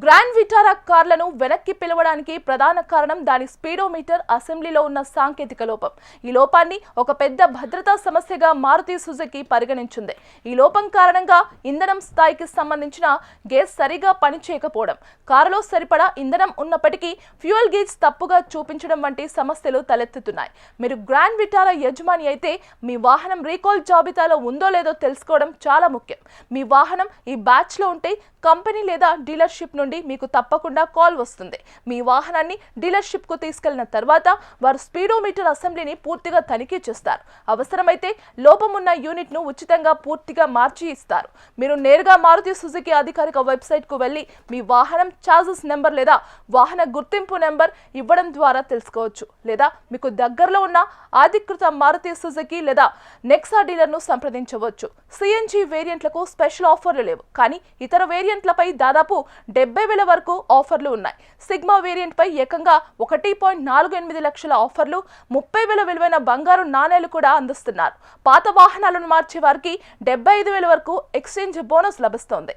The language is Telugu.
గ్రాండ్ విటారా కార్లను వెనక్కి పిలవడానికి ప్రధాన కారణం దాని స్పీడోమీటర్ అసెంబ్లీలో ఉన్న సాంకేతిక లోపం. ఈ లోపాన్ని ఒక పెద్ద భద్రతా సమస్యగా మారుతి సుజుకి పరిగణించింది. ఈ లోపం కారణంగా ఇంధనం స్థాయికి సంబంధించిన గేజ్ సరిగా పనిచేయకపోవడం, కారులో సరిపడా ఇంధనం ఉన్నప్పటికీ ఫ్యూయల్ గేజ్ తప్పుగా చూపించడం వంటి సమస్యలు తలెత్తుతున్నాయి. మీరు గ్రాండ్ విటారా యజమాని అయితే మీ వాహనం రీకాల్ జాబితాలో ఉందో లేదో తెలుసుకోవడం చాలా ముఖ్యం. మీ వాహనం ఈ బ్యాచ్ లో ఉంటే కంపెనీ లేదా డీలర్షిప్ నుండి మీకు తప్పకుండా కాల్ వస్తుంది. మీ వాహనాన్ని డీలర్షిప్ కు తీసుకెళ్లిన తర్వాత వారు స్పీడోమీటర్ అసెంబ్లీని పూర్తిగా తనిఖీ చేస్తారు. అవసరమైతే లోపం ఉన్న యూనిట్ ను ఉచితంగా పూర్తిగా మార్చి ఇస్తారు. మీరు నేరుగా మారుతి సుజుకి అధికారిక వెబ్సైట్ కు వెళ్లి మీ వాహనం చాసిస్ నెంబర్ లేదా వాహన గుర్తింపు నెంబర్ ఇవ్వడం ద్వారా తెలుసుకోవచ్చు. లేదా మీకు దగ్గరలో ఉన్న అధికృత మారుతి సుజుకి లేదా నెక్సా డీలర్ ను సంప్రదించవచ్చు. సిఎన్జి వేరియంట్లకు స్పెషల్ ఆఫర్లు లేవు, కానీ ఇతర వేరియంట్లపై దాదాపు 70,000 వరకు ఆఫర్లు ఉన్నాయి. సిగ్మా వేరియంట్ పై ఏకంగా 1.48 లక్షల ఆఫర్లు, 30,000 విలువైన బంగారు నాణేలు కూడా అందిస్తున్నారు. పాత వాహనాలను మార్చే వారికి 75,000 వరకు ఎక్స్చేంజ్ బోనస్ లభిస్తోంది.